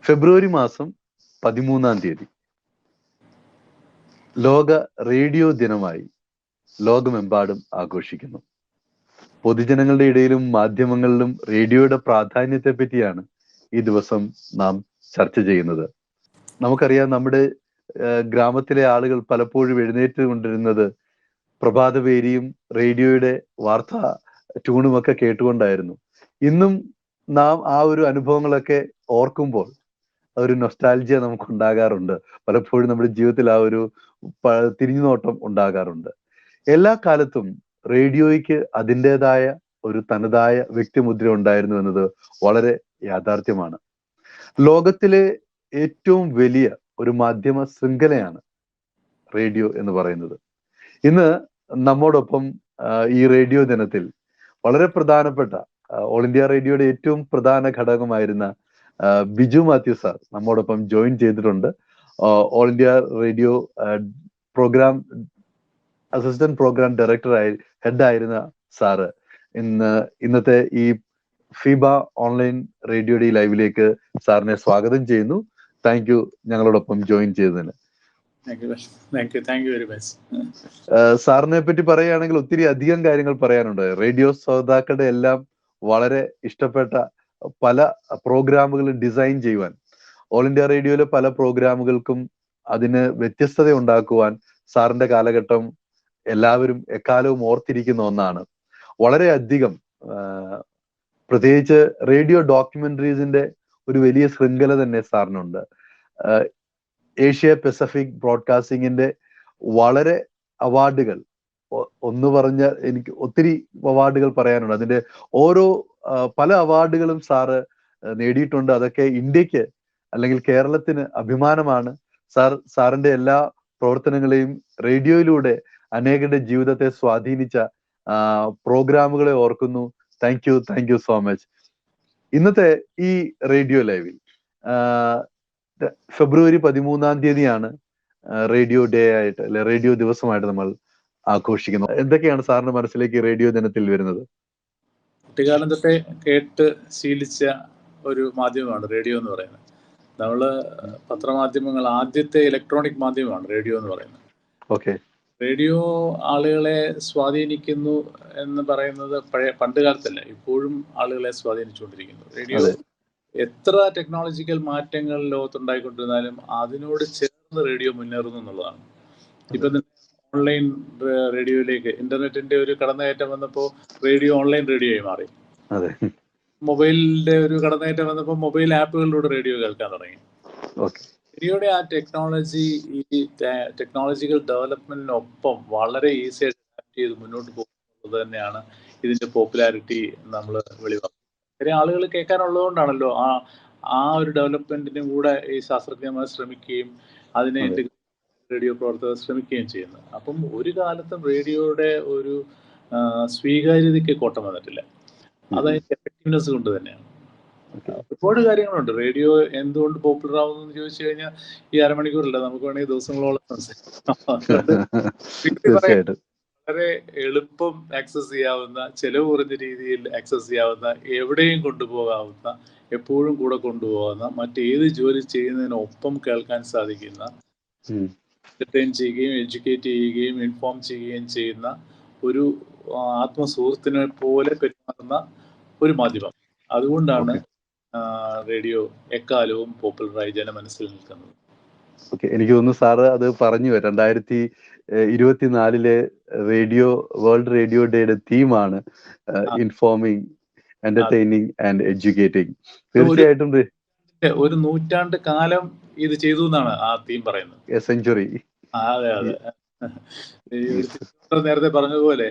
ഫെബ്രുവരി മാസം 13 ലോക റേഡിയോ ദിനമായി ലോകമെമ്പാടും ആഘോഷിക്കുന്നു. പൊതുജനങ്ങളുടെ ഇടയിലും മാധ്യമങ്ങളിലും റേഡിയോയുടെ പ്രാധാന്യത്തെ പറ്റിയാണ് ഈ ദിവസം നാം ചർച്ച ചെയ്യുന്നത്. നമുക്കറിയാം, നമ്മുടെ ഗ്രാമത്തിലെ ആളുകൾ പലപ്പോഴും എഴുന്നേറ്റ് കൊണ്ടിരുന്നത് പ്രഭാതപേരിയും റേഡിയോയുടെ വാർത്താ ട്യൂണുമൊക്കെ കേട്ടുകൊണ്ടായിരുന്നു. ഇന്നും നാം ആ ഒരു അനുഭവങ്ങളൊക്കെ ഓർക്കുമ്പോൾ ഒരു നൊസ്റ്റാൾജിയ നമുക്ക് ഉണ്ടാകാറുണ്ട്. പലപ്പോഴും നമ്മുടെ ജീവിതത്തിൽ ആ ഒരു തിരിഞ്ഞുനോട്ടം ഉണ്ടാകാറുണ്ട്. എല്ലാ കാലത്തും റേഡിയോയ്ക്ക് അതിൻ്റെതായ ഒരു തനതായ വ്യക്തിമുദ്ര ഉണ്ടായിരുന്നു എന്നത് വളരെ യാഥാർത്ഥ്യമാണ്. ലോകത്തിലെ ഏറ്റവും വലിയ ഒരു മാധ്യമ ശൃംഖലയാണ് റേഡിയോ എന്ന് പറയുന്നത്. ഇന്ന് നമ്മോടൊപ്പം ഈ റേഡിയോ ദിനത്തിൽ വളരെ പ്രധാനപ്പെട്ട ഓൾ ഇന്ത്യ റേഡിയോയുടെ ഏറ്റവും പ്രധാന ഘടകമായിരുന്ന ബിജു മാത്യു സാർ നമ്മോടൊപ്പം ജോയിൻ ചെയ്തിട്ടുണ്ട്. All India radio assistant programme ഡയറക്ടറായി ഹെഡായിരുന്ന സാറ് ഇന്നത്തെ ഈ ഫീബ ഓൺലൈൻ റേഡിയോയുടെ ഈ ലൈവിലേക്ക് സാറിനെ സ്വാഗതം ചെയ്യുന്നു. താങ്ക് യു ഞങ്ങളോടൊപ്പം ജോയിൻ ചെയ്തതിന്. സാറിനെ പറ്റി പറയുകയാണെങ്കിൽ ഒത്തിരി അധികം കാര്യങ്ങൾ പറയാനുണ്ട്. റേഡിയോ ശ്രോതാക്കളുടെ എല്ലാം വളരെ ഇഷ്ടപ്പെട്ട പല പ്രോഗ്രാമുകളും ഡിസൈൻ ചെയ്യുവാൻ, ഓൾ ഇന്ത്യ റേഡിയോയിലെ പല പ്രോഗ്രാമുകൾക്കും അതിന് വ്യത്യസ്തത ഉണ്ടാക്കുവാൻ സാറിന്റെ കാലഘട്ടം എല്ലാവരും എക്കാലവും ഓർത്തിരിക്കുന്ന ഒന്നാണ്. വളരെയധികം പ്രത്യേകിച്ച് റേഡിയോ ഡോക്യുമെന്ററീസിന്റെ ഒരു വലിയ ശൃംഖല തന്നെ സാറിനുണ്ട്. ഏഷ്യ പസഫിക് ബ്രോഡ്കാസ്റ്റിംഗിന്റെ വളരെ അവാർഡുകൾ, ഒന്ന് പറഞ്ഞ എനിക്ക് ഒത്തിരി അവാർഡുകൾ പറയാനുണ്ട്. അതിന്റെ ഓരോ പല അവാർഡുകളും സാറ് നേടിയിട്ടുണ്ട്. അതൊക്കെ ഇന്ത്യക്ക് അല്ലെങ്കിൽ കേരളത്തിന് അഭിമാനമാണ്. സാറിന്റെ എല്ലാ പ്രവർത്തനങ്ങളെയും റേഡിയോയിലൂടെ അനേകരുടെ ജീവിതത്തെ സ്വാധീനിച്ച പ്രോഗ്രാമുകളെ ഓർക്കുന്നു. Thank you so much. ഇന്നത്തെ ഈ റേഡിയോ ലൈവിൽ ഫെബ്രുവരി 13 റേഡിയോ ഡേ ആയിട്ട്, അല്ലെ റേഡിയോ ദിവസമായിട്ട് നമ്മൾ ആഘോഷിക്കുന്നത്. എന്തൊക്കെയാണ് സാറിന്റെ മനസ്സിലേക്ക് റേഡിയോ ദിനത്തിൽ വരുന്നത്? കുട്ടിക്കാലം തൊട്ടേ കേട്ട് ശീലിച്ച ഒരു മാധ്യമമാണ് റേഡിയോ എന്ന് പറയുന്നത്. നമ്മള് പത്രമാധ്യമങ്ങൾ ആദ്യത്തെ ഇലക്ട്രോണിക് മാധ്യമമാണ് റേഡിയോ എന്ന് പറയുന്നത്. ഓക്കെ. റേഡിയോ ആളുകളെ സ്വാധീനിക്കുന്നു എന്ന് പറയുന്നത് പണ്ട് കാലത്തല്ല, ഇപ്പോഴും ആളുകളെ സ്വാധീനിച്ചുകൊണ്ടിരിക്കുന്നു. റേഡിയോ എത്ര ടെക്നോളജിക്കൽ മാറ്റങ്ങൾ ലോകത്തുണ്ടായിക്കൊണ്ടിരുന്നാലും അതിനോട് ചേർന്ന് റേഡിയോ മുന്നേറുന്നു എന്നുള്ളതാണ്. ഇപ്പൊ ഓൺലൈൻ റേഡിയോയിലേക്ക് ഇന്റർനെറ്റിന്റെ ഒരു കടന്നുകയറ്റം വന്നപ്പോൾ റേഡിയോ ഓൺലൈൻ റേഡിയോ ആയി മാറി. മൊബൈലിന്റെ ഒരു കടന്നുകയറ്റം വന്നപ്പോൾ മൊബൈൽ ആപ്പുകളിലൂടെ റേഡിയോ കേൾക്കാൻ തുടങ്ങി. റേഡിയോയുടെ ആ ടെക്നോളജി, ഈ ടെക്നോളജിക്കൽ ഡെവലപ്മെന്റിനൊപ്പം വളരെ ഈസി ആയിട്ട് അഡാപ്റ്റ് ചെയ്ത് മുന്നോട്ട് പോകുന്നത് തന്നെയാണ് ഇതിന്റെ പോപ്പുലാരിറ്റി നമ്മൾ വെളിവാക്കുന്നത്. കാര്യം ആളുകൾ കേൾക്കാനുള്ളതുകൊണ്ടാണല്ലോ ആ ഒരു ഡെവലപ്മെന്റിനും കൂടെ ഈ ശാസ്ത്രജ്ഞന്മാർ ശ്രമിക്കുകയും അതിനെ റേഡിയോ പ്രവർത്തകർ ശ്രമിക്കുകയും ചെയ്യുന്നത്. അപ്പം ഒരു കാലത്തും റേഡിയോയുടെ ഒരു സ്വീകാര്യതയ്ക്ക് കോട്ടം വന്നിട്ടില്ല. അതായത് എഫക്റ്റീവ്നെസ് കൊണ്ട് തന്നെയാണ്. ഒരുപാട് കാര്യങ്ങളുണ്ട്. റേഡിയോ എന്തുകൊണ്ട് പോപ്പുലർ ആവുന്നു ചോദിച്ചു കഴിഞ്ഞാൽ ഈ അരമണിക്കൂറല്ല, നമുക്ക് വേണമെങ്കിൽ ദിവസങ്ങളോളം സംസാരിക്കാം. വളരെ എളുപ്പം ആക്സസ് ചെയ്യാവുന്ന, ചെലവ് കുറഞ്ഞ രീതിയിൽ ആക്സസ് ചെയ്യാവുന്ന, എവിടെയും കൊണ്ടുപോകാവുന്ന, എപ്പോഴും കൂടെ കൊണ്ടുപോകുന്ന, മറ്റേത് ജോലി ചെയ്യുന്നതിനൊപ്പം കേൾക്കാൻ സാധിക്കുന്ന, എന്റർടൈൻ ചെയ്യുകയും എഡ്യൂക്കേറ്റ് ചെയ്യുകയും ഇൻഫോം ചെയ്യുകയും ചെയ്യുന്ന ഒരു ആത്മസുഹൃത്തിനെ പോലെ പെരുമാറുന്ന ഒരു മാധ്യമം. അതുകൊണ്ടാണ് റേഡിയോ എക്കാലവും പോപ്പുലറായി ജനമനസ്സിൽ നിൽക്കുന്നത്. എനിക്ക് തോന്നുന്നു സാറ് അത് പറഞ്ഞു. 2024 റേഡിയോ വേൾഡ് റേഡിയോ ഡേയുടെ തീമാണ് ഇൻഫോമിങ്, എന്റർടൈനിങ് ആൻഡ് എഡ്യൂക്കേറ്റിംഗ്. തീർച്ചയായിട്ടും ഒരു നൂറ്റാണ്ട് കാലം ഇത് ചെയ്തു എന്നാണ് ആ തീം പറയുന്നത്. സെഞ്ചുറി. അതെ. നേരത്തെ പറഞ്ഞതുപോലെ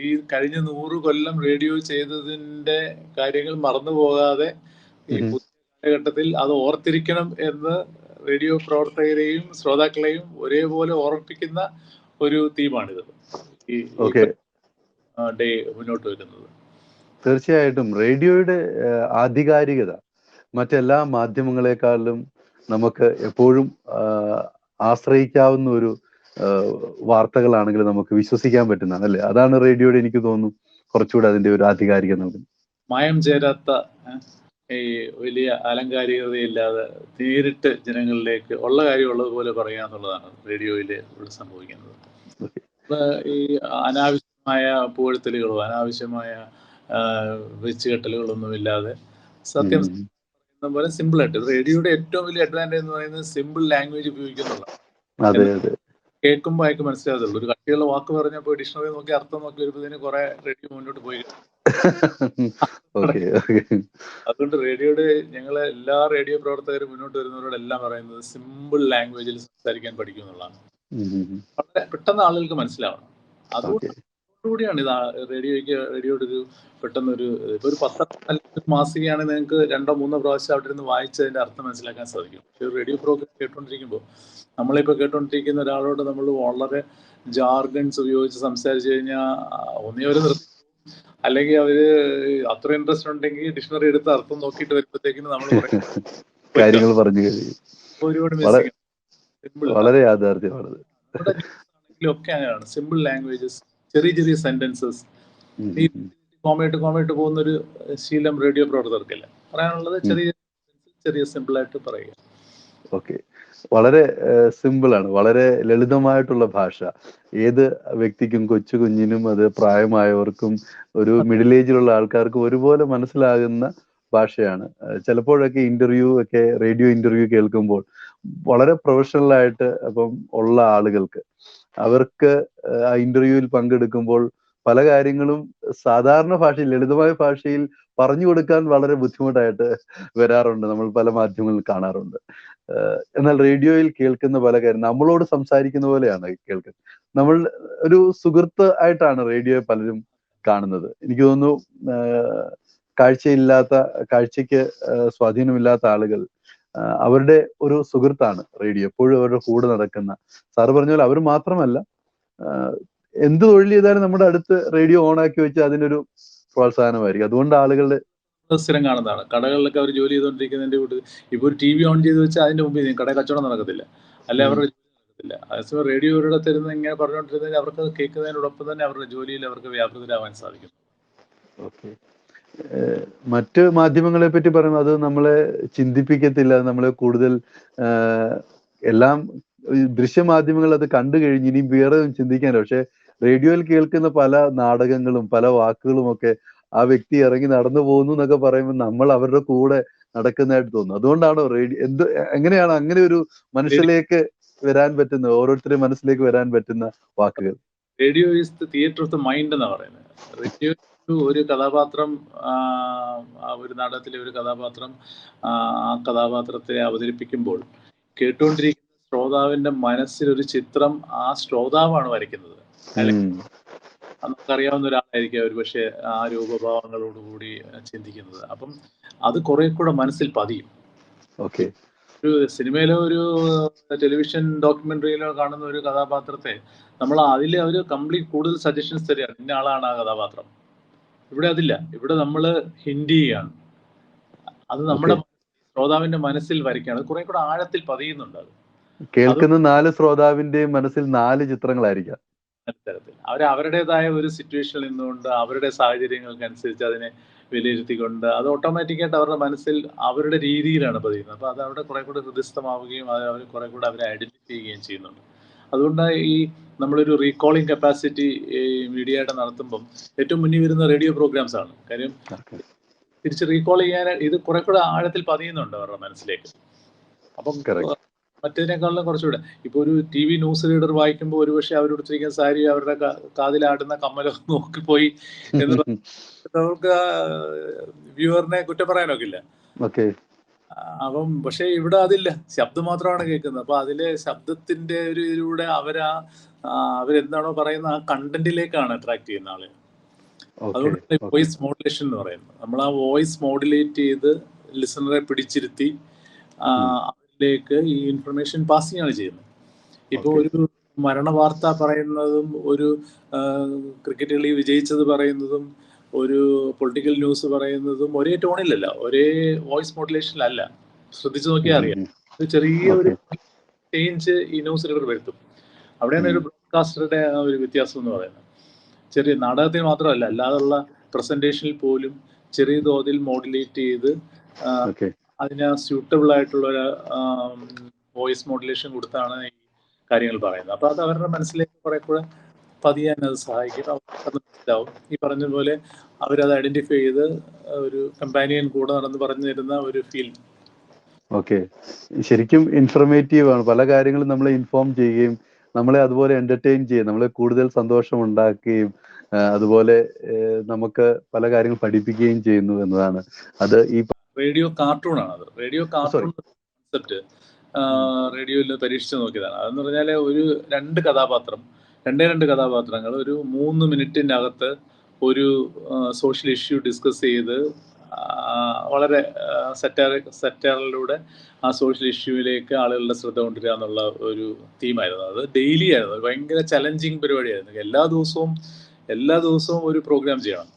ഈ കഴിഞ്ഞ 100 കൊല്ലം റേഡിയോ ചെയ്തതിന്റെ കാര്യങ്ങൾ മറന്നു പോകാതെ ഈ പുതിയ കാലഘട്ടത്തിൽ അത് ഓർത്തിരിക്കണം എന്ന് റേഡിയോ പ്രവർത്തകരെയും ശ്രോതാക്കളെയും ഒരേപോലെ ഓർമ്മിപ്പിക്കുന്ന ഒരു തീമാണിത് ഈ ഡേ മുന്നോട്ട് വരുന്നത്. തീർച്ചയായിട്ടും റേഡിയോയുടെ ആധികാരികത മറ്റെല്ലാ മാധ്യമങ്ങളെക്കാളും നമുക്ക് എപ്പോഴും ആശ്രയിക്കാവുന്ന ഒരു വാർത്തകളാണെങ്കിൽ നമുക്ക് വിശ്വസിക്കാൻ പറ്റുന്നതാണ്, അല്ലേ? അതാണ് റേഡിയോയുടെ, എനിക്ക് തോന്നുന്നു, കുറച്ചുകൂടെ അതിന്റെ ഒരു ആധികാരികത. മായം ചേരാത്ത ഈ വലിയ അലങ്കാരികതയില്ലാതെ നേരിട്ട് ജനങ്ങളിലേക്ക് ഉള്ള കാര്യം ഉള്ളതുപോലെ പറയുക എന്നുള്ളതാണ് റേഡിയോയിൽ ഇവിടെ സംഭവിക്കുന്നത്. ഈ അനാവശ്യമായ പുകഴ്ത്തലുകളോ അനാവശ്യമായ വെച്ചുകെട്ടലുകളൊന്നും ഇല്ലാതെ സത്യം പറയുന്ന പോലെ സിമ്പിൾ ആയിട്ട്. റേഡിയോയുടെ ഏറ്റവും വലിയ അഡ്വാൻറ്റേജ് എന്ന് പറയുന്നത് സിമ്പിൾ ലാംഗ്വേജ് ഉപയോഗിക്കുന്നുള്ളതാണ്. കേൾക്കുമ്പോൾ അയാൾക്ക് മനസ്സിലാകത്തുള്ളൂ. ഒരു കട്ടിയുള്ള വാക്ക് പറഞ്ഞപ്പോൾ ഡിക്ഷണറി നോക്കി അർത്ഥം നോക്കി വരുമ്പോഴത്തേന് കുറെ റേഡിയോ മുന്നോട്ട് പോയി. അതുകൊണ്ട് റേഡിയോയുടെ ഞങ്ങളെ എല്ലാ റേഡിയോ പ്രവർത്തകരും മുന്നോട്ട് വരുന്നവരോടെല്ലാം പറയുന്നത് സിമ്പിൾ ലാംഗ്വേജിൽ സംസാരിക്കാൻ പഠിക്കും എന്നുള്ളതാണ്. വളരെ പെട്ടെന്ന് ആളുകൾക്ക് മനസ്സിലാവണം. അതുകൊണ്ടുകൂടിയാണ് ഇത് റേഡിയോയുടെ ഒരു പെട്ടെന്നൊരു ഇപ്പൊ ഒരു മാസികയാണെങ്കിൽ നിങ്ങൾക്ക് 2-3 പ്രാവശ്യം അവിടെ ഇരുന്ന് വായിച്ചതിന്റെ അർത്ഥം മനസ്സിലാക്കാൻ സാധിക്കും. പക്ഷെ ഒരു റേഡിയോ പ്രോഗ്രാം കേട്ടോണ്ടിരിക്കുമ്പോൾ നമ്മളിപ്പോ കേട്ടോണ്ടിരിക്കുന്ന ഒരാളോട് നമ്മൾ വളരെ ജാർഗൺസ് ഉപയോഗിച്ച് സംസാരിച്ചു കഴിഞ്ഞാൽ ഒന്നേ ഒരു അല്ലെങ്കിൽ അവര് അത്ര ഇൻട്രസ്റ്റ് ഉണ്ടെങ്കിൽ ഡിക്ഷണറി എടുത്ത് അർത്ഥം നോക്കിയിട്ട് വരുമ്പോഴത്തേക്കിന് നമ്മൾ കാര്യങ്ങൾ പറഞ്ഞു ഒരുപാട് വളരെ യാഥാർത്ഥ്യമാണ്. ഒക്കെ അങ്ങനെയാണ്. സിമ്പിൾ ലാംഗ്വേജസ്, ചെറിയ ചെറിയ സെന്റൻസസ്, കോമയായിട്ട് പോകുന്ന ഒരു ശീലം റേഡിയോ പ്രവർത്തകർക്കില്ല. പറയാനുള്ളത് ചെറിയ ചെറിയ സിമ്പിൾ ആയിട്ട് പറയുക. ഓക്കെ, വളരെ സിമ്പിൾ ആണ്, വളരെ ലളിതമായിട്ടുള്ള ഭാഷ. ഏത് വ്യക്തിക്കും, കൊച്ചു കുഞ്ഞിനും, അത് പ്രായമായവർക്കും, ഒരു മിഡിൽ ഏജിലുള്ള ആൾക്കാർക്കും ഒരുപോലെ മനസ്സിലാകുന്ന ഭാഷയാണ്. ചിലപ്പോഴൊക്കെ റേഡിയോ ഇന്റർവ്യൂ കേൾക്കുമ്പോൾ വളരെ പ്രൊഫഷണൽ ആയിട്ട് അപ്പം ഉള്ള ആളുകൾക്ക് അവർക്ക് ആ ഇന്റർവ്യൂവിൽ പങ്കെടുക്കുമ്പോൾ പല കാര്യങ്ങളും സാധാരണ ഭാഷയിൽ, ലളിതമായ ഭാഷയിൽ പറഞ്ഞു കൊടുക്കാൻ വളരെ ബുദ്ധിമുട്ടായിട്ട് വരാറുണ്ട്. നമ്മൾ പല മാധ്യമങ്ങളിൽ കാണാറുണ്ട്. എന്നാൽ റേഡിയോയിൽ കേൾക്കുന്ന പല കാര്യം നമ്മളോട് സംസാരിക്കുന്ന പോലെയാണ് കേൾക്കുന്നത്. നമ്മൾ ഒരു സുഹൃത്ത് ആയിട്ടാണ് റേഡിയോയെ പലരും കാണുന്നത്. എനിക്ക് തോന്നുന്നു കാഴ്ചയ്ക്ക് സ്വാധീനമില്ലാത്ത ആളുകൾ അവരുടെ ഒരു സുഹൃത്താണ് റേഡിയോ. എപ്പോഴും അവരുടെ കൂടെ നടക്കുന്ന. സാറ് പറഞ്ഞ പോലെ അവർ മാത്രമല്ല, എന്ത് തൊഴിൽ ചെയ്താലും നമ്മുടെ അടുത്ത് റേഡിയോ ഓൺ ആക്കി വെച്ച് അതിനൊരു പ്രോത്സാഹനമായിരിക്കും. അതുകൊണ്ട് ആളുകളുടെ സ്ഥിരം കാണുന്നതാണ്. കടകളിലൊക്കെ അവർ ജോലി ചെയ്തുകൊണ്ടിരിക്കുന്നതിന്റെ കൂട്ട് ഇപ്പൊ ഒരു TV ഓൺ ചെയ്ത് വെച്ചാൽ അതിന്റെ മുമ്പിൽ കട കച്ചവടം നടക്കത്തില്ല, അല്ലെ അവരുടെ ജോലി നടക്കത്തില്ല. അതേസമയം റേഡിയോയുടെ തരുന്ന ഇങ്ങനെ പറഞ്ഞുകൊണ്ടിരുന്നതിന് അവർക്ക് കേൾക്കുന്നതിനോടൊപ്പം തന്നെ അവരുടെ ജോലിയിൽ അവർക്ക് വ്യാപൃതരാവാൻ സാധിക്കും. ഓക്കെ, മറ്റ് മാധ്യമങ്ങളെ പറ്റി പറയുമ്പോൾ അത് നമ്മളെ ചിന്തിപ്പിക്കത്തില്ല, നമ്മളെ കൂടുതൽ എല്ലാം ദൃശ്യമാധ്യമങ്ങൾ അത് കണ്ടു കഴിഞ്ഞ് ഇനി വേറെ ചിന്തിക്കാനോ. പക്ഷെ റേഡിയോയിൽ കേൾക്കുന്ന പല നാടകങ്ങളും പല വാക്കുകളും ഒക്കെ ആ വ്യക്തി ഇറങ്ങി നടന്നു പോകുന്നു എന്നൊക്കെ പറയുമ്പോൾ നമ്മൾ അവരുടെ കൂടെ നടക്കുന്നതായിട്ട് തോന്നുന്നു. അതുകൊണ്ടാണോ എങ്ങനെയാണ് അങ്ങനെ ഒരു മനസ്സിലേക്ക് വരാൻ പറ്റുന്ന, ഓരോരുത്തരുടെ മനസ്സിലേക്ക് വരാൻ പറ്റുന്ന വാക്കുകൾ? Radio is the theatre of the mind എന്നാണ് പറയുന്നത്. റേഡിയോ ഒരു കഥാപാത്രം, ഒരു നാടകത്തിലെ ഒരു കഥാപാത്രം ആ കഥാപാത്രത്തെ അവതരിപ്പിക്കുമ്പോൾ കേട്ടുകൊണ്ടിരിക്കുന്ന ശ്രോതാവിന്റെ മനസ്സിൽ ഒരു ചിത്രം ആ ശ്രോതാവാണ് വരയ്ക്കുന്നത്. നമുക്കറിയാവുന്ന ഒരാളായിരിക്കും ഒരു പക്ഷേ ആ രൂപഭാവങ്ങളോടുകൂടി ചിന്തിക്കുന്നത്. അപ്പം അത് കുറെ കൂടെ മനസ്സിൽ പതിയും. ഓക്കെ, ഒരു സിനിമയിലോ ഒരു ടെലിവിഷൻ ഡോക്യുമെന്ററിയിലോ കാണുന്ന ഒരു കഥാപാത്രത്തെ നമ്മൾ അതിൽ അവര് കംപ്ലീറ്റ് കൂടുതൽ സജഷൻസ് തരികയാണ്, ഇന്ന ആളാണ് ആ കഥാപാത്രം. ഇവിടെ അതില്ല. ഇവിടെ നമ്മൾ ഹിന്റ് ചെയ്യാണ്. അത് നമ്മുടെ ശ്രോതാവിന്റെ മനസ്സിൽ വരയ്ക്കുകയാണ്. കുറെ കൂടെ ആഴത്തിൽ പതിയുന്നുണ്ട്. അത് കേൾക്കുന്ന 4 ശ്രോതാവിന്റെയും മനസ്സിൽ 4 ചിത്രങ്ങളായിരിക്കാം. തരത്തിൽ അവരുടേതായ ഒരു സിറ്റുവേഷനിൽ നിന്നുകൊണ്ട് അവരുടെ സാഹചര്യങ്ങൾക്കനുസരിച്ച് അതിനെ വിലയിരുത്തിക്കൊണ്ട് അത് ഓട്ടോമാറ്റിക്കായിട്ട് അവരുടെ മനസ്സിൽ അവരുടെ രീതിയിലാണ് പതിയുന്നത്. അപ്പൊ അത് അവിടെ കുറെ കൂടെ ഹൃദയസ്ഥമാവുകയും അവർ കുറെ കൂടെ അവരെ ഐഡന്റിഫൈ ചെയ്യുകയും ചെയ്യുന്നുണ്ട്. അതുകൊണ്ട് ഈ നമ്മളൊരു റീകോളിംഗ് കപ്പാസിറ്റി മീഡിയയുടെ നടത്തുമ്പം ഏറ്റവും മുന്നിൽ വരുന്ന റേഡിയോ പ്രോഗ്രാംസ് ആണ്. കാര്യം തിരിച്ച് റീകോൾ ചെയ്യാൻ ഇത് കുറെ കൂടെ ആഴത്തിൽ പതിയുന്നുണ്ട് അവരുടെ മനസ്സിലേക്ക്. അപ്പം മറ്റേതിനേക്കാളും കുറച്ചുകൂടെ ഇപ്പൊ ഒരു TV ന്യൂസ് റീഡർ വായിക്കുമ്പോൾ ഒരുപക്ഷെ അവരെടുത്തിരിക്കുന്ന സാരി, അവരുടെ കാതിലാടുന്ന കമ്മലോ നോക്കിപ്പോയി എന്ന് നമുക്ക് വ്യൂവറിനെ കുറ്റം പറയാനൊക്കില്ല. അപ്പം പക്ഷെ ഇവിടെ അതില്ല, ശബ്ദം മാത്രമാണ് കേൾക്കുന്നത്. അപ്പൊ അതിലെ ശബ്ദത്തിന്റെ ഒരു ഇതിലൂടെ അവരെന്താണോ പറയുന്നത് ആ കണ്ടന്റിലേക്കാണ് അട്രാക്ട് ചെയ്യുന്ന ആളുകൾ. അതുകൊണ്ട് വോയിസ് മോഡുലേഷൻ എന്ന് പറയുന്നത്, നമ്മൾ ആ വോയിസ് മോഡുലേറ്റ് ചെയ്ത് ലിസണറെ പിടിച്ചിരുത്തി ലേക്ക് ഈ ഇൻഫർമേഷൻ പാസിംഗ് ആണ് ചെയ്യുന്നത്. ഇപ്പോൾ ഒരു മരണ വാർത്ത പറയുന്നതും ഒരു ക്രിക്കറ്റ് കളി വിജയിച്ചത് പറയുന്നതും ഒരു പൊളിറ്റിക്കൽ ന്യൂസ് പറയുന്നതും ഒരേ ടോണിലല്ല, ഒരേ വോയിസ് മോഡുലേഷനിലല്ല. ശ്രദ്ധിച്ചു നോക്കിയാൽ അറിയാം. ചെറിയ ഒരു ചേഞ്ച് ഈ ന്യൂസ് റീഡർ വരുത്തും. അവിടെയാണ് ഒരു ബ്രോഡ്കാസ്റ്ററുടെ ഒരു വ്യത്യാസം എന്ന് പറയുന്നത്. ചെറിയ നാടകത്തിൽ മാത്രമല്ല, അല്ലാതുള്ള പ്രസന്റേഷനിൽ പോലും ചെറിയ തോതിൽ മോഡുലേറ്റ് ചെയ്ത് അതിന് സ്യൂട്ടബിൾ ആയിട്ടുള്ള ഒരു വോയിസ് മോഡുലേഷൻ കൊടുത്താണ് ഈ കാര്യങ്ങൾ പറയുന്നത്. അപ്പോൾ അത് അവരുടെ മനസ്സിലേക്ക് കുറെ കൂടെ പതിയാൻ അത് സഹായിക്കും. അവർക്ക് മനസ്സിലാവും. ഈ പറഞ്ഞതുപോലെ അവരത് ഐഡന്റിഫൈ ചെയ്ത് ഒരു കമ്പാനിയൻ കൂടെ നടന്ന് പറഞ്ഞു തരുന്ന ഒരു ഫീൽ. ഓക്കെ, ശരിക്കും ഇൻഫർമേറ്റീവ് ആണ്. പല കാര്യങ്ങളും നമ്മളെ ഇൻഫോം ചെയ്യുകയും നമ്മളെ അതുപോലെ എന്റർടൈൻ ചെയ്യുകയും നമ്മളെ കൂടുതൽ സന്തോഷം ഉണ്ടാക്കുകയും അതുപോലെ നമുക്ക് പല കാര്യങ്ങൾ പഠിപ്പിക്കുകയും ചെയ്യുന്നു എന്നതാണ്. അത് ഈ റേഡിയോ കാർട്ടൂൺ ആണത്. റേഡിയോ കാർട്ടൂൺ കോൺസെപ്റ്റ് റേഡിയോയിൽ പരീക്ഷിച്ച് നോക്കിയതാണ്. അതെന്ന് പറഞ്ഞാൽ ഒരു രണ്ട് കഥാപാത്രങ്ങൾ ഒരു 3 മിനിറ്റിനകത്ത് ഒരു സോഷ്യൽ ഇഷ്യൂ ഡിസ്കസ് ചെയ്ത് വളരെ സെറ്റാറിലൂടെ ആ സോഷ്യൽ ഇഷ്യൂവിലേക്ക് ആളുകളുടെ ശ്രദ്ധ കൊണ്ടുവരിക എന്നുള്ള ഒരു തീമായിരുന്നു. അത് ഡെയിലി ആയിരുന്നു. ഭയങ്കര ചലഞ്ചിങ് പരിപാടിയായിരുന്നു. എല്ലാ ദിവസവും ഒരു പ്രോഗ്രാം ചെയ്യണം.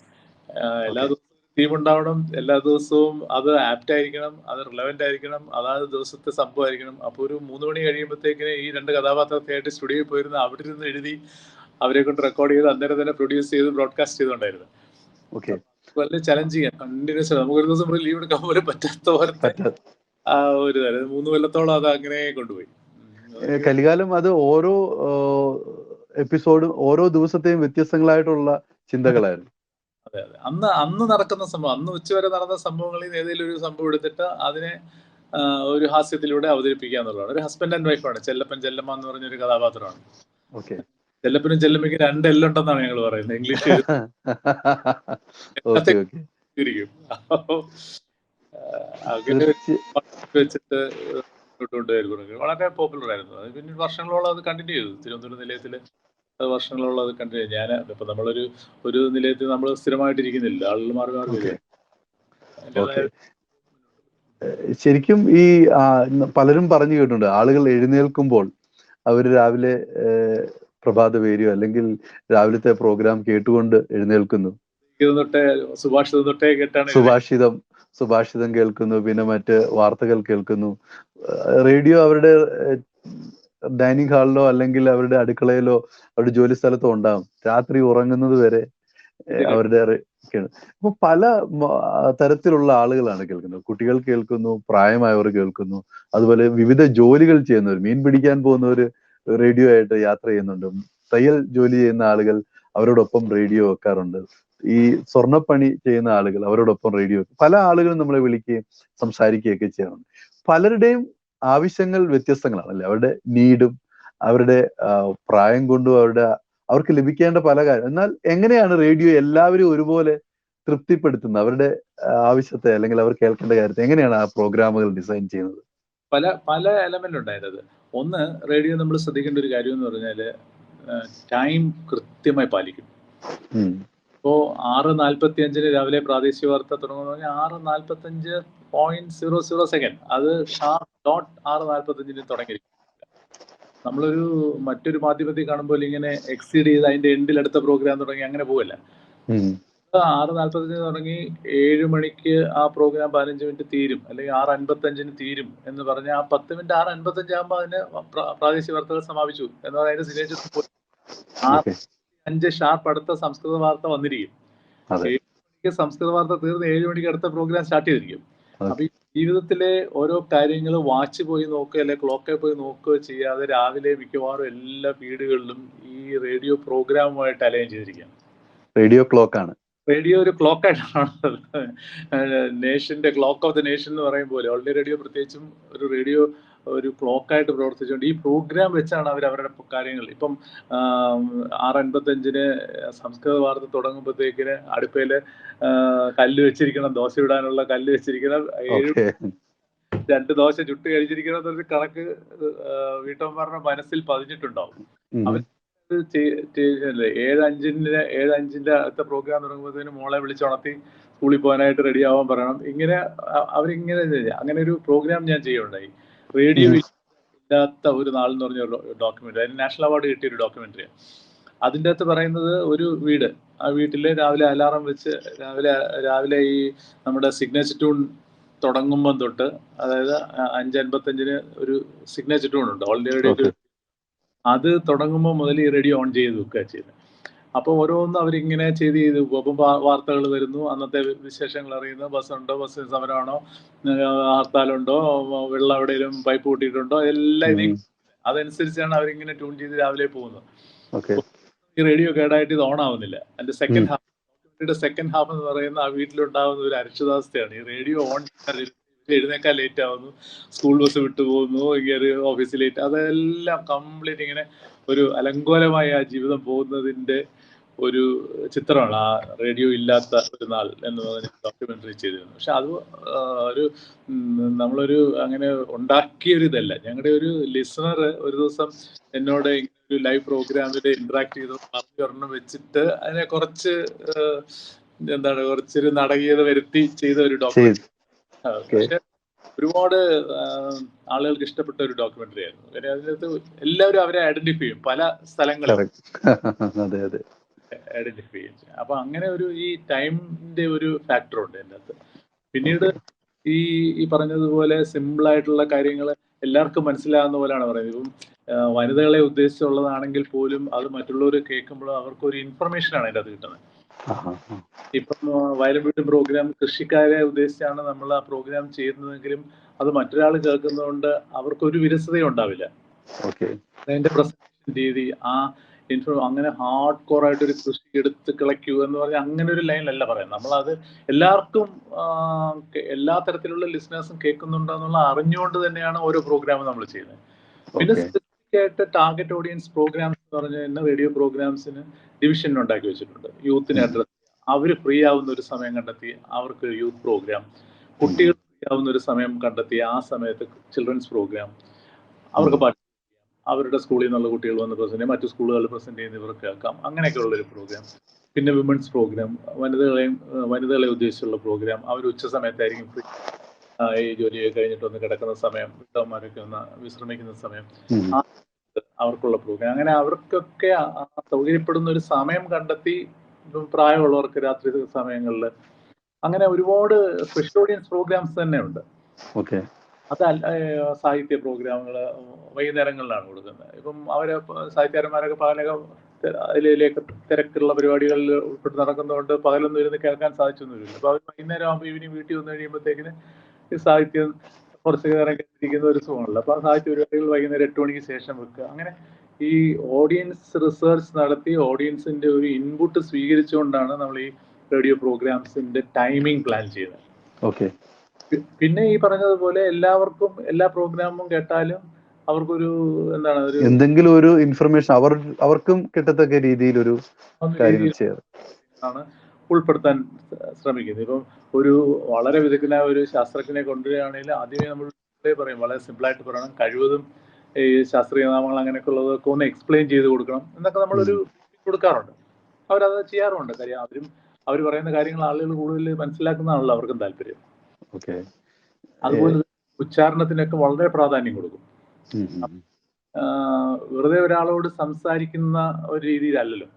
എല്ലാ ദിവസവും ടീം ഉണ്ടാവണം. എല്ലാ ദിവസവും അത് ആപ്റ്റ് ആയിരിക്കണം, അത് റിലവൻ്റ് ആയിരിക്കണം, അതാത് ദിവസത്തെ സംഭവമായിരിക്കണം. അപ്പോൾ ഒരു 3 മണി കഴിയുമ്പോഴത്തേക്കിന് ഈ 2 കഥാപാത്രത്തെയായിട്ട് സ്റ്റുഡിയോയിൽ പോയിരുന്ന് അവിടെ ഇരുന്ന് എഴുതി അവരെ കൊണ്ട് റെക്കോർഡ് ചെയ്ത് അന്നേരം തന്നെ പ്രൊഡ്യൂസ് ചെയ്ത് ബ്രോഡ്കാസ്റ്റ് ചെയ്തുകൊണ്ടായിരുന്നു. വലിയ ചലഞ്ചിങ്, കണ്ടിന്യൂസ്. നമുക്കൊരു ദിവസം ലീവ് എടുക്കാൻ പോലും പറ്റാത്ത പോലത്തെ ആ ഒരു 3 കൊല്ലത്തോളം അത് അങ്ങനെ കൊണ്ടുപോയി. കലികാലം അത് ഓരോ എപ്പിസോഡും ഓരോ ദിവസത്തെയും വ്യത്യസ്തങ്ങളായിട്ടുള്ള ചിന്തകളായിരുന്നു. അതെ. അന്ന് നടക്കുന്ന സംഭവം, അന്ന് ഉച്ചവരെ നടന്ന സംഭവങ്ങളിൽ നിന്ന് ഏതെങ്കിലും ഒരു സംഭവം എടുത്തിട്ട് അതിനെ ഒരു ഹാസ്യത്തിലൂടെ അവതരിപ്പിക്കുക എന്നുള്ളതാണ്. ഒരു ഹസ്ബൻഡ് ആൻഡ് വൈഫാണ്. ചെല്ലമ്മ എന്ന് പറഞ്ഞൊരു കഥാപാത്രമാണ്. ചെല്ലപ്പനും ചെല്ലമ്മയ്ക്ക് 2 എല്ലുണ്ടെന്നാണ് ഞങ്ങൾ പറയുന്നത്. ഇംഗ്ലീഷ് വെച്ചിട്ട് വളരെ പോപ്പുലർ ആയിരുന്നു. അത് പിന്നെ വർഷങ്ങളോളം അത് കണ്ടിന്യൂ ചെയ്തു. തിരുവനന്തപുരം നിലയത്തില് വർഷങ്ങളോളം അത് കണ്ടിന്യൂ ചെയ്തു. ഞാൻ ഇപ്പൊ നമ്മളൊരു നിലയത്തിൽ നമ്മൾ സ്ഥിരമായിട്ടിരിക്കുന്നില്ല, ആളുകൾ മാറി വരിക. ശരിക്കും ഈ പലരും പറഞ്ഞു കേട്ടിട്ടുണ്ട്, ആളുകൾ എഴുന്നേൽക്കുമ്പോൾ അവർ രാവിലെ പ്രഭാതപേരിയോ അല്ലെങ്കിൽ രാവിലത്തെ പ്രോഗ്രാം കേട്ടുകൊണ്ട് എഴുന്നേൽക്കുന്നു. സുഭാഷിതം കേൾക്കുന്നു, പിന്നെ മറ്റ് വാർത്തകൾ കേൾക്കുന്നു. റേഡിയോ അവരുടെ ഡൈനിങ് ഹാളിലോ അല്ലെങ്കിൽ അവരുടെ അടുക്കളയിലോ അവരുടെ ജോലി സ്ഥലത്തോ ഉണ്ടാകും. രാത്രി ഉറങ്ങുന്നത് വരെ അവരുടെ അപ്പൊ പല തരത്തിലുള്ള ആളുകളാണ് കേൾക്കുന്നത്. കുട്ടികൾ കേൾക്കുന്നു, പ്രായമായവർ കേൾക്കുന്നു, അതുപോലെ വിവിധ ജോലികൾ ചെയ്യുന്നവർ, മീൻ പിടിക്കാൻ പോകുന്നവർ റേഡിയോ ആയിട്ട് യാത്ര ചെയ്യുന്നുണ്ട്. തയ്യൽ ജോലി ചെയ്യുന്ന ആളുകൾ അവരോടൊപ്പം റേഡിയോ വെക്കാറുണ്ട്. ഈ സ്വർണ്ണപ്പണി ചെയ്യുന്ന ആളുകൾ അവരോടൊപ്പം റേഡിയോ വെക്കും. പല ആളുകളും നമ്മളെ വിളിക്കുകയും സംസാരിക്കുകയൊക്കെ ചെയ്യാറുണ്ട്. പലരുടെയും ആവശ്യങ്ങൾ വ്യത്യസ്തങ്ങളാണ് അല്ലെ. അവരുടെ നീഡും അവരുടെ പ്രായം കൊണ്ടും അവർക്ക് ലഭിക്കേണ്ട പല കാര്യം. എന്നാൽ എങ്ങനെയാണ് റേഡിയോ എല്ലാവരും ഒരുപോലെ തൃപ്തിപ്പെടുത്തുന്നത്? അവരുടെ ആവശ്യത്തെ അല്ലെങ്കിൽ അവർ കേൾക്കേണ്ട കാര്യത്തെ എങ്ങനെയാണ് ആ പ്രോഗ്രാമുകൾ ഡിസൈൻ ചെയ്യുന്നത്? പല എലമെന്റ് ഉണ്ട് അതിനകത്ത്. ഒന്ന്, റേഡിയോ നമ്മൾ ശ്രദ്ധിക്കേണ്ട ഒരു കാര്യം എന്ന് പറഞ്ഞാല് ടൈം കൃത്യമായി പാലിക്കും. ഇപ്പോ 6:45 രാവിലെ പ്രാദേശിക വാർത്ത തുടങ്ങുന്ന 6:45.00 സെക്കൻഡ്, അത് ഷാർപ്പ് ഡോട്ട് 6:45 തുടങ്ങിയിരിക്കും. നമ്മളൊരു മറ്റൊരു മാധ്യമത്തിൽ കാണുമ്പോൾ ഇങ്ങനെ എക്സീഡ് ചെയ്ത് അതിന്റെ എൻഡിൽ അടുത്ത പ്രോഗ്രാം തുടങ്ങി അങ്ങനെ പോവല്ല. 6:45 തുടങ്ങി 7 മണിക്ക് ആ പ്രോഗ്രാം 15 മിനിറ്റ് തീരും, അല്ലെങ്കിൽ 6:55 തീരും എന്ന് പറഞ്ഞാൽ ആ 10 മിനിറ്റ് 6:55 ആകുമ്പോൾ അതിന് പ്രാദേശിക വാർത്തകൾ സമാപിച്ചു എന്ന് അതിന്റെ സിഗ്നേച്ചർ 6:05 ഷാർപ്പ് അടുത്ത സംസ്കൃത വാർത്ത വന്നിരിക്കും. 7 മണിക്ക് സംസ്കൃത വാർത്ത തീർന്ന് 7 മണിക്ക് അടുത്ത പ്രോഗ്രാം സ്റ്റാർട്ട് ചെയ്തിരിക്കും. അപ്പൊ ഈ ജീവിതത്തിലെ ഓരോ കാര്യങ്ങൾ വാച്ച് പോയി നോക്കുക അല്ലെങ്കിൽ ക്ലോക്കിൽ പോയി നോക്കുക ചെയ്യാതെ രാവിലെ മിക്കവാറും എല്ലാ വീടുകളിലും ഈ റേഡിയോ പ്രോഗ്രാമുമായിട്ട് അലൈൻ ചെയ്തിരിക്കുകയാണ്. റേഡിയോ ക്ലോക്കാണ്. റേഡിയോ ഒരു ക്ലോക്കായിട്ടാണ്, നേഷന്റെ ക്ലോക്ക് ഓഫ് ദ നേഷൻ എന്ന് പറയും പോലെ ഓൾ ഇന്ത്യ റേഡിയോ പ്രത്യേകിച്ചും ഒരു റേഡിയോ ഒരു ക്ലോക്കായിട്ട് പ്രവർത്തിച്ചുകൊണ്ട് ഈ പ്രോഗ്രാം വെച്ചാണ് അവരുടെ കാര്യങ്ങൾ. ഇപ്പം 6:55 സംസ്കൃത വാർത്ത തുടങ്ങുമ്പോഴത്തേക്കിന് അടുപ്പയില് കല്ല് വെച്ചിരിക്കണം, ദോശ ഇടാനുള്ള കല്ല് വെച്ചിരിക്കണം, 2 ദോശ ചുട്ട് കഴിച്ചിരിക്കണം എന്നൊരു കണക്ക് വീട്ടമ്മമാരുടെ മനസ്സിൽ പതിഞ്ഞിട്ടുണ്ടാവും. അവർ 7:05 അടുത്ത പ്രോഗ്രാം തുടങ്ങുമ്പോഴത്തേന് മോളെ വിളിച്ചുണർത്തി സ്കൂളിൽ പോകാനായിട്ട് റെഡി ആവാൻ പറയണം. ഇങ്ങനെ അവരിങ്ങനെ അങ്ങനെ ഒരു പ്രോഗ്രാം ഞാൻ ചെയ്യുണ്ടായി. റേഡിയോ ഇല്ലാത്ത ഒരു നാൾ എന്ന് പറഞ്ഞ ഡോക്യുമെന്ററി, അതിന് നാഷണൽ അവാർഡ് കിട്ടിയൊരു ഡോക്യുമെന്ററിയാണ്. അതിൻ്റെ അകത്ത് പറയുന്നത് ഒരു വീട്, ആ വീട്ടില് രാവിലെ അലാറം വെച്ച് രാവിലെ ഈ നമ്മുടെ സിഗ്നേച്ചർ ട്യൂൺ തുടങ്ങുമ്പം തൊട്ട്, അതായത് 5:55 ഒരു സിഗ്നേച്ചർ ട്യൂൺ ഉണ്ട് ഓൾ ഇന്ത്യ റേഡിയോക്ക്. അത് തുടങ്ങുമ്പോൾ മുതൽ ഈ റേഡിയോ ഓൺ ചെയ്ത് വെക്കുക ചെയ്യുന്നത്. അപ്പോൾ ഓരോന്നും അവരിങ്ങനെ ചെയ്ത് ഇപ്പം വാർത്തകൾ വരുന്നു, അന്നത്തെ വിശേഷങ്ങൾ അറിയുന്നു, ബസ്സുണ്ടോ, ബസ് സമരമാണോ, ഹർത്താലുണ്ടോ, വെള്ളം എവിടെയെങ്കിലും പൈപ്പ് പൊട്ടിയിട്ടുണ്ടോ, എല്ലാം ഇത് അതനുസരിച്ചാണ് അവരിങ്ങനെ ട്യൂൺ ചെയ്ത് രാവിലെ പോകുന്നത്. ഈ റേഡിയോ കേടായിട്ട് ഇത് ഓൺ ആവുന്നില്ല. അതിന്റെ സെക്കൻഡ് ഹാഫ് എന്ന് പറയുന്ന ആ വീട്ടിലുണ്ടാകുന്ന ഒരു അരക്ഷിതാവസ്ഥയാണ്. ഈ റേഡിയോ ഓൺ എഴുന്നേക്കാൻ ലേറ്റ് ആവുന്നു, സ്കൂൾ ബസ് വിട്ടു പോകുന്നു, ഇങ്ങനെ ഓഫീസിൽ ലേറ്റ്, അതെല്ലാം കംപ്ലീറ്റ് ഇങ്ങനെ ഒരു അലങ്കോലമായ ആ ജീവിതം പോകുന്നതിന്റെ ഒരു ചിത്രമാണ് ആ റേഡിയോ ഇല്ലാത്ത ഒരു നാൾ എന്ന് പറഞ്ഞ ഡോക്യുമെന്ററി ചെയ്തിരുന്നു. പക്ഷെ അത് ഒരു നമ്മളൊരു അങ്ങനെ ഉണ്ടാക്കിയ ഒരു ഇതല്ല. ഞങ്ങളുടെ ഒരു ലിസണർ ഒരു ദിവസം എന്നോട് ഒരു ലൈവ് പ്രോഗ്രാമിൽ ഇന്ററാക്ട് ചെയ്ത് പറഞ്ഞൊരെണ്ണം വെച്ചിട്ട് അതിനെ കുറച്ച് കുറച്ചൊരു നാടകീയത വരുത്തി ചെയ്ത ഒരു ഡോക്യുമെന്ററി. പക്ഷെ ഒരുപാട് ആളുകൾക്ക് ഇഷ്ടപ്പെട്ട ഒരു ഡോക്യുമെന്ററി ആയിരുന്നു. അതിനകത്ത് എല്ലാവരും അവരെ ഐഡന്റിഫൈ ചെയ്യും, പല സ്ഥലങ്ങളിൽ ഐഡന്റിഫൈ ചെയ്യും. അപ്പൊ അങ്ങനെ ഒരു ഈ ടൈമിന്റെ ഒരു ഫാക്ടർ ഉണ്ട് അതിൻ്റെ അകത്ത്. പിന്നീട് ഈ പറഞ്ഞതുപോലെ സിമ്പിൾ ആയിട്ടുള്ള കാര്യങ്ങൾ എല്ലാവർക്കും മനസ്സിലാകുന്ന പോലെയാണ് പറയുന്നത്. ഇപ്പം വനിതകളെ ഉദ്ദേശിച്ചുള്ളതാണെങ്കിൽ പോലും അത് മറ്റുള്ളവർ കേൾക്കുമ്പോൾ അവർക്ക് ഒരു ഇൻഫർമേഷൻ ആണ് അതിൻ്റെ അത് കിട്ടുന്നത്. ഇപ്പം വയലും വീട്ടും പ്രോഗ്രാം കൃഷിക്കാരെ ഉദ്ദേശിച്ചാണ് നമ്മൾ ആ പ്രോഗ്രാം ചെയ്യുന്നതെങ്കിലും അത് മറ്റൊരാൾ കേൾക്കുന്നതുകൊണ്ട് അവർക്കൊരു വിരസതയും ഉണ്ടാവില്ല. അതിന്റെ പ്രസന്റേഷൻ രീതി, ആ അങ്ങനെ ഹാർഡ് കോർ ആയിട്ട് ഒരു കൃഷി എടുത്ത് കിളയ്ക്കൂ എന്ന് പറഞ്ഞാൽ അങ്ങനെ ഒരു ലൈനിലല്ല പറയുന്നത്. നമ്മളത് എല്ലാവർക്കും എല്ലാ തരത്തിലുള്ള ലിസണേഴ്സും കേൾക്കുന്നുണ്ടോ എന്നുള്ള അറിഞ്ഞുകൊണ്ട് തന്നെയാണ് ഓരോ പ്രോഗ്രാമും നമ്മൾ ചെയ്യുന്നത്. പിന്നെ സ്പെസിഫിക് ആയിട്ട് ടാർഗറ്റ് ഓഡിയൻസ് പ്രോഗ്രാംസ് എന്ന് പറഞ്ഞു കഴിഞ്ഞാൽ റേഡിയോ പ്രോഗ്രാംസിന് ഡിവിഷൻ ഉണ്ടാക്കി വെച്ചിട്ടുണ്ട്. യൂത്തിനെ അഡ്രസ്, അവർ ഫ്രീ ആവുന്ന ഒരു സമയം കണ്ടെത്തി അവർക്ക് യൂത്ത് പ്രോഗ്രാം, കുട്ടികൾ ഫ്രീ ആവുന്ന ഒരു സമയം കണ്ടെത്തി ആ സമയത്ത് ചിൽഡ്രൻസ് പ്രോഗ്രാം, അവർക്ക് പാട്ട് അവരുടെ സ്കൂളിൽ നിന്നുള്ള കുട്ടികൾ വന്ന് പ്രസന്റ് ചെയ്യും, മറ്റു സ്കൂളുകളിൽ പ്രസന്റ് ചെയ്യുന്നവർക്ക് കേൾക്കാം, അങ്ങനെയൊക്കെ ഉള്ളൊരു പ്രോഗ്രാം. പിന്നെ വിമൻസ് പ്രോഗ്രാം, വനിതകളെ ഉദ്ദേശിച്ചുള്ള പ്രോഗ്രാം, അവർ ഉച്ച സമയത്തായിരിക്കും ഫ്രീ, ഈ ജോലിയൊക്കെ കഴിഞ്ഞിട്ട് ഒന്ന് കിടക്കുന്ന സമയം, വീട്ടമ്മമാരൊക്കെ ഒന്ന് വിശ്രമിക്കുന്ന സമയം, അവർക്കുള്ള പ്രോഗ്രാം. അങ്ങനെ അവർക്കൊക്കെ സൗകര്യപ്പെടുന്ന ഒരു സമയം കണ്ടെത്തി, പ്രായമുള്ളവർക്ക് രാത്രി സമയങ്ങളിൽ, അങ്ങനെ ഒരുപാട് സ്പെഷ്യൽ ഓഡിയൻസ് പ്രോഗ്രാംസ് തന്നെ ഉണ്ട്. അത് സാഹിത്യ പ്രോഗ്രാമുകൾ വൈകുന്നേരങ്ങളിലാണ് കൊടുക്കുന്നത്. ഇപ്പം അവര് സാഹിത്യകാരന്മാരൊക്കെ പകലൊക്കെ അതിലേക്ക് തിരക്കുള്ള പരിപാടികളിൽ ഉൾപ്പെട്ട് നടക്കുന്നതുകൊണ്ട് പകലൊന്നും ഇരുന്ന് കേൾക്കാൻ സാധിച്ചൊന്നുമില്ല. അപ്പൊ അവർ വൈകുന്നേരം ആകുമ്പോൾ ഈവനിങ് വീട്ടിൽ വന്നു കഴിയുമ്പോഴത്തേക്കിന് ഈ സാഹിത്യം കുറച്ച് നേരം കേട്ടിരിക്കുന്ന ഒരു സുഖമാണല്ലോ. അപ്പൊ ആ സാഹിത്യ പരിപാടികൾ വൈകുന്നേരം 8 മണിക്ക് ശേഷം വെക്കുക. അങ്ങനെ ഈ ഓഡിയൻസ് റിസർച്ച് നടത്തി ഓഡിയൻസിന്റെ ഒരു ഇൻപുട്ട് സ്വീകരിച്ചുകൊണ്ടാണ് നമ്മൾ ഈ റേഡിയോ പ്രോഗ്രാംസിന്റെ ടൈമിംഗ് പ്ലാൻ ചെയ്യുന്നത്. പിന്നെ ഈ പറഞ്ഞതുപോലെ എല്ലാവർക്കും എല്ലാ പ്രോഗ്രാമും കേട്ടാലും അവർക്കൊരു എന്തെങ്കിലും ഒരു ഇൻഫർമേഷൻ അവർക്കും കിട്ടത്തക്ക രീതിയിൽ ഒരു ആണ് ഉൾപ്പെടുത്താൻ ശ്രമിക്കുന്നത്. ഇപ്പം ഒരു വളരെ വിദഗ്ധനായ ഒരു ശാസ്ത്രജ്ഞനെ കൊണ്ടുവരികയാണെങ്കിൽ ആദ്യമേ നമ്മൾ പറയും, വളരെ സിമ്പിളായിട്ട് പറയണം, കഴിവതും ഈ ശാസ്ത്രീയ നാമങ്ങൾ അങ്ങനെയൊക്കെ ഉള്ളതൊക്കെ ഒന്ന് എക്സ്പ്ലെയിൻ ചെയ്ത് കൊടുക്കണം എന്നൊക്കെ നമ്മളൊരു കൊടുക്കാറുണ്ട്. അവരത് ചെയ്യാറുണ്ട്. കാര്യം അവർ പറയുന്ന കാര്യങ്ങൾ ആളുകൾ കൂടുതൽ മനസ്സിലാക്കുന്നതാണല്ലോ അവർക്കും താല്പര്യം. അതുപോലെ ഉച്ചാരണത്തിനൊക്കെ വളരെ പ്രാധാന്യം കൊടുക്കും. വെറുതെ ഒരാളോട് സംസാരിക്കുന്ന ഒരു രീതിയിലല്ലല്ലോ,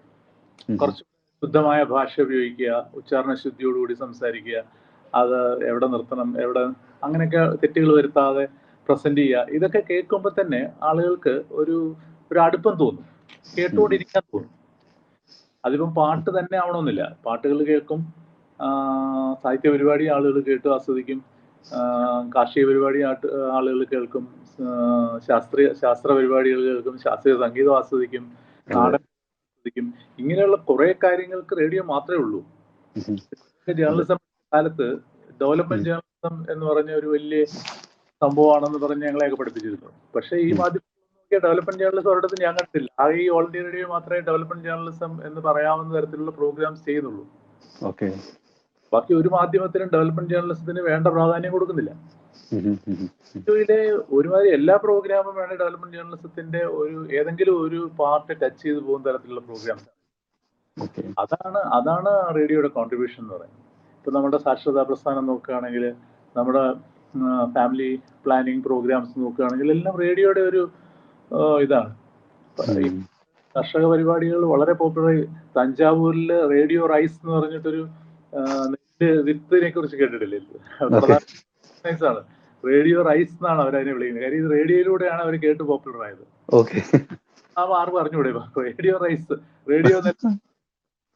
കുറച്ച് ശുദ്ധമായ ഭാഷ ഉപയോഗിക്കുക, ഉച്ചാരണ ശുദ്ധിയോടുകൂടി സംസാരിക്കുക, അത് എവിടെ നിർത്തണം, എവിടെ അങ്ങനെയൊക്കെ തെറ്റുകൾ വരുത്താതെ പ്രസന്റ് ചെയ്യുക. ഇതൊക്കെ കേൾക്കുമ്പോൾ തന്നെ ആളുകൾക്ക് ഒരു അടുപ്പം തോന്നും, കേട്ടുകൊണ്ടിരിക്കാൻ തോന്നും. അതിപ്പം പാട്ട് തന്നെ ആവണമെന്നില്ല, പാട്ടുകൾ കേൾക്കും, സാഹിത്യ പരിപാടി ആളുകൾ കേട്ട് ആസ്വദിക്കും, കാർഷിക പരിപാടി ആളുകൾ കേൾക്കും, ശാസ്ത്ര പരിപാടികൾ കേൾക്കും, ശാസ്ത്രീയ സംഗീതം ആസ്വദിക്കും, നാടകം ആസ്വദിക്കും. ഇങ്ങനെയുള്ള കുറെ കാര്യങ്ങൾക്ക് റേഡിയോ മാത്രമേ ഉള്ളൂ. ജേർണലിസം കാലത്ത് ഡെവലപ്മെന്റ് ജേർണലിസം എന്ന് പറഞ്ഞ ഒരു വലിയ സംഭവമാണെന്ന് പറഞ്ഞ് ഞങ്ങളെയൊക്കെ പഠിപ്പിച്ചിരുന്നു. പക്ഷേ ഈ മാധ്യമം ഡെവലപ്മെന്റ് ജേർണലിസം ഒരിടത്തും ഞാൻ കണ്ടില്ല. ഈ ഓൾ ഇന്ത്യ റേഡിയോ മാത്രമേ ഡെവലപ്മെന്റ് ജേർണലിസം എന്ന് പറയാവുന്ന തരത്തിലുള്ള പ്രോഗ്രാംസ് ചെയ്യുന്നുള്ളൂ. ബാക്കി ഒരു മാധ്യമത്തിനും ഡെവലപ്മെന്റ് ജേർണലിസത്തിന് വേണ്ട പ്രാധാന്യം കൊടുക്കുന്നില്ല. റേഡിയോയിലെ ഒരുമാതിരി എല്ലാ പ്രോഗ്രാമും വേണ്ട ഡെവലപ്മെന്റ് ജേർണലിസത്തിന്റെ ഏതെങ്കിലും ഒരു പാർട്ട് ടച്ച് ചെയ്ത് പോകുന്ന തരത്തിലുള്ള പ്രോഗ്രാംസ്. അതാണ് റേഡിയോയുടെ കോൺട്രിബ്യൂഷൻ എന്ന് പറയുന്നത്. ഇപ്പൊ നമ്മുടെ സാക്ഷരതാ പ്രസ്ഥാനം നോക്കുകയാണെങ്കിൽ, നമ്മുടെ ഫാമിലി പ്ലാനിങ് പ്രോഗ്രാംസ് നോക്കുകയാണെങ്കിൽ എല്ലാം റേഡിയോയുടെ ഒരു ഇതാണ്. കർഷക പരിപാടികൾ വളരെ പോപ്പുലർ. തഞ്ചാവൂരിൽ റേഡിയോ റൈസ് എന്ന് പറഞ്ഞിട്ടൊരു വിത്തിനെ കുറിച്ച് കേട്ടിട്ടില്ലേ? പ്രധാന റേഡിയോ റൈസ് എന്നാണ് അവരതിനെ വിളിക്കുന്നത്. കാര്യം ഇത് റേഡിയോയിലൂടെയാണ് അവർ കേട്ട് പോപ്പുലർ ആയത്. ആർക്കും അറിഞ്ഞൂടെ റേഡിയോ റൈസ്? റേഡിയോ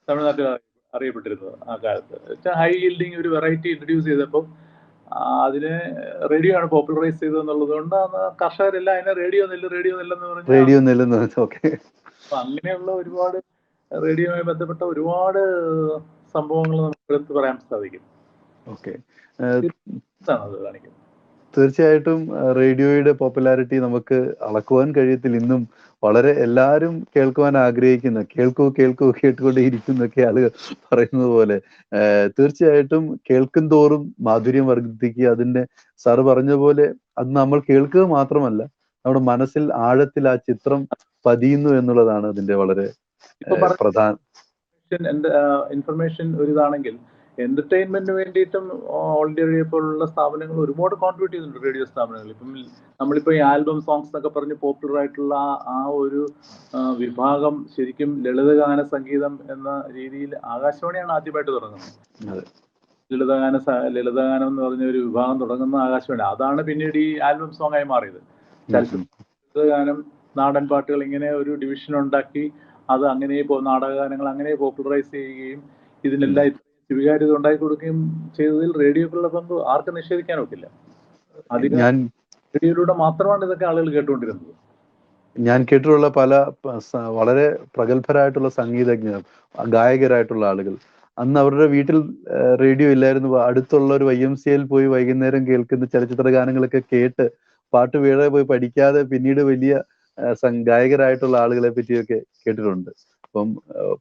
തമിഴ്നാട്ടിൽ അറിയപ്പെട്ടിരുന്നത് ആ കാലത്ത്. ഹൈ ഈൽഡിങ് ഒരു വെറൈറ്റി ഇൻട്രൊഡ്യൂസ് ചെയ്തപ്പോൾ അതിനെ റേഡിയോ ആണ് പോപ്പുലറൈസ് ചെയ്തതെന്നുള്ളത് കൊണ്ട് കർഷകരെല്ലാം അതിനെ റേഡിയോ നെല്ലെന്ന് പറഞ്ഞാൽ റേഡിയോ നെല്ലെന്ന്. ഓക്കെ. അപ്പൊ അങ്ങനെയുള്ള ഒരുപാട് റേഡിയോയുമായി ബന്ധപ്പെട്ട ഒരുപാട് സംഭവങ്ങൾ നമുക്ക് എടുത്ത് പറയാൻ സാധിക്കും. ഓക്കെ. അത് കാണിക്കുന്നത്. തീർച്ചയായിട്ടും റേഡിയോയുടെ പോപ്പുലാരിറ്റി നമുക്ക് അളക്കുവാൻ കഴിയത്തില്ല. ഇന്നും വളരെ എല്ലാവരും കേൾക്കുവാൻ ആഗ്രഹിക്കുന്ന, കേട്ടുകൊണ്ടേയിരിക്കുന്നൊക്കെ ആളുകൾ പറയുന്നത് പോലെ തീർച്ചയായിട്ടും കേൾക്കും തോറും മാധുര്യം വർദ്ധിക്കുക. അതിന്റെ സാറ് പറഞ്ഞ പോലെ അത് നമ്മൾ കേൾക്കുക മാത്രമല്ല, നമ്മുടെ മനസ്സിൽ ആഴത്തിൽ ആ ചിത്രം പതിയുന്നു എന്നുള്ളതാണ് അതിന്റെ വളരെ പ്രധാന ഇൻഫർമേഷൻ ഒരു ഇതാണെങ്കിൽ എന്റർടൈൻമെന്റിന് വേണ്ടിയിട്ടും ഓൾ ഇന്ത്യ റേഡിയോ പോലുള്ള സ്ഥാപനങ്ങൾ ഒരുപാട് കോൺട്രിബ്യൂട്ട് ചെയ്യുന്നുണ്ട്. റേഡിയോ സ്ഥാപനങ്ങൾ ഇപ്പം നമ്മളിപ്പോ ഈ ആൽബം സോങ്സ് എന്നൊക്കെ പറഞ്ഞ് പോപ്പുലർ ആയിട്ടുള്ള ആ ഒരു വിഭാഗം ശരിക്കും ലളിതഗാന സംഗീതം എന്ന രീതിയിൽ ആകാശവാണിയാണ് ആദ്യമായിട്ട് തുടങ്ങുന്നത്. ലളിതഗാനം എന്ന് പറഞ്ഞ ഒരു വിഭാഗം തുടങ്ങുന്ന ആകാശവാണി. അതാണ് പിന്നീട് ഈ ആൽബം സോങ് ആയി മാറിയത്. ലളിതഗാനം, നാടൻ പാട്ടുകൾ ഇങ്ങനെ ഒരു ഡിവിഷൻ ഉണ്ടാക്കി അത് അങ്ങനെ നാടകഗാനങ്ങൾ അങ്ങനെ പോപ്പുലറൈസ് ചെയ്യുകയും ഇതിനെല്ലാം സ്വീകാര്യത ഉണ്ടാക്കി കൊടുക്കുകയും ചെയ്തതിൽ റേഡിയോക്കുള്ള പങ്ക് ആർക്കും നിഷേധിക്കാൻ ഒക്കില്ല. അധികം റേഡിയോയിലൂടെ മാത്രമാണ് ഇതൊക്കെ ആളുകൾ കേട്ടുകൊണ്ടിരുന്നത്. ഞാൻ കേട്ടിട്ടുള്ള പല വളരെ പ്രഗത്ഭരായിട്ടുള്ള സംഗീതജ്ഞർ, ഗായകരായിട്ടുള്ള ആളുകൾ, അന്ന് അവരുടെ വീട്ടിൽ റേഡിയോ ഇല്ലായിരുന്നു. അടുത്തുള്ള ഒരു YMCAയിൽ പോയി വൈകുന്നേരം കേൾക്കുന്ന ചലച്ചിത്ര ഗാനങ്ങളൊക്കെ കേട്ട് പാട്ട് വേറെ പോയി പഠിക്കാതെ പിന്നീട് വലിയ ഗായകരായിട്ടുള്ള ആളുകളെ പറ്റിയൊക്കെ കേട്ടിട്ടുണ്ട്. അപ്പം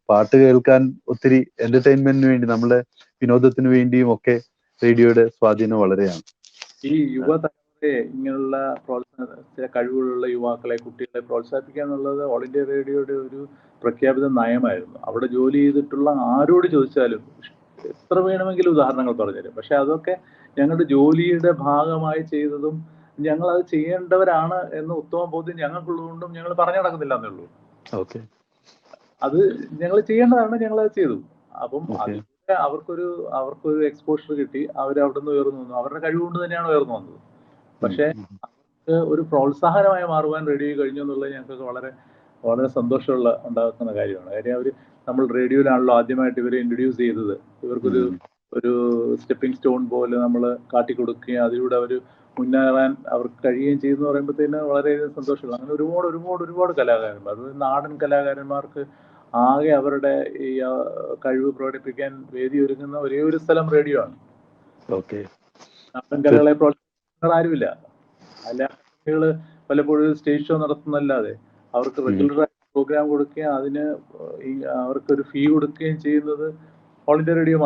പാട്ട് കേൾക്കാൻ ഒത്തിരി എന്റർടൈൻമെന്റിന് വേണ്ടി, നമ്മുടെ വിനോദത്തിന് വേണ്ടിയും ഒക്കെ റേഡിയോയുടെ സ്വാധീനം വളരെയാണ്. ഈ യുവതലമുറയെ ഇങ്ങനെയുള്ള ചില കഴിവുകളുള്ള യുവാക്കളെ, കുട്ടികളെ പ്രോത്സാഹിപ്പിക്കുക എന്നുള്ളത് ഓൾ ഇന്ത്യ റേഡിയോയുടെ ഒരു പ്രഖ്യാപിത നയമായിരുന്നു. അവിടെ ജോലി ചെയ്തിട്ടുള്ള ആരോട് ചോദിച്ചാലും എത്ര വേണമെങ്കിലും ഉദാഹരണങ്ങൾ പറഞ്ഞുതരും. പക്ഷെ അതൊക്കെ ഞങ്ങളുടെ ജോലിയുടെ ഭാഗമായി ചെയ്തതും ഞങ്ങൾ അത് ചെയ്യേണ്ടവരാണ് എന്ന ഉത്തമ ബോധ്യം ഞങ്ങൾക്കുള്ളതുകൊണ്ടും ഞങ്ങൾ പറഞ്ഞു നടക്കുന്നില്ല എന്നേ ഉള്ളൂ. ഓക്കെ. അത് ഞങ്ങൾ ചെയ്യേണ്ടതാണ്, ഞങ്ങൾ അത് ചെയ്തു. അപ്പം അതിലൂടെ അവർക്കൊരു എക്സ്പോഷർ കിട്ടി. അവർ അവിടെ നിന്ന് ഉയർന്നു വന്നു. അവരുടെ കഴിവുകൊണ്ട് തന്നെയാണ് ഉയർന്നു വന്നത്. പക്ഷെ അവർക്ക് ഒരു പ്രോത്സാഹനമായി മാറുവാൻ റേഡിയോ കഴിഞ്ഞു എന്നുള്ളത് ഞങ്ങൾക്ക് വളരെ വളരെ സന്തോഷമുള്ള ഉണ്ടാക്കുന്ന കാര്യമാണ്. കാര്യം നമ്മൾ റേഡിയോയിലാണല്ലോ ആദ്യമായിട്ട് ഇവരെ ഇൻട്രൊഡ്യൂസ് ചെയ്തത്. ഇവർക്കൊരു സ്റ്റെപ്പിംഗ് സ്റ്റോൺ പോലെ നമ്മൾ കാട്ടിക്കൊടുക്കുകയും അതിലൂടെ അവർ മുന്നേറാൻ അവർക്ക് കഴിയുകയും ചെയ്യുന്നു പറയുമ്പോഴത്തേന് വളരെയധികം സന്തോഷമുള്ള. അങ്ങനെ ഒരുപാട് കലാകാരന്മാർ, അത് നാടൻ കലാകാരന്മാർക്ക് ആകെ അവരുടെ ഈ കഴിവ് പ്രകടിപ്പിക്കാൻ വേദി ഒരുങ്ങുന്ന ഒരേ ഒരു സ്ഥലം റേഡിയോ ആണ്. നാടൻ കലകളെ പ്രോത്സാഹിപ്പിക്കുന്ന ആരുമില്ല. കലാകാരികള് പലപ്പോഴും സ്റ്റേജ് ഷോ നടത്തുന്നല്ലാതെ അവർക്ക് റെഗുലർ ആയിട്ട് പ്രോഗ്രാം കൊടുക്കുകയും അതിന് അവർക്കൊരു ഫീ കൊടുക്കുകയും ചെയ്യുന്നത് ഓൾ ഇന്ത്യ റേഡിയോ മാത്രം.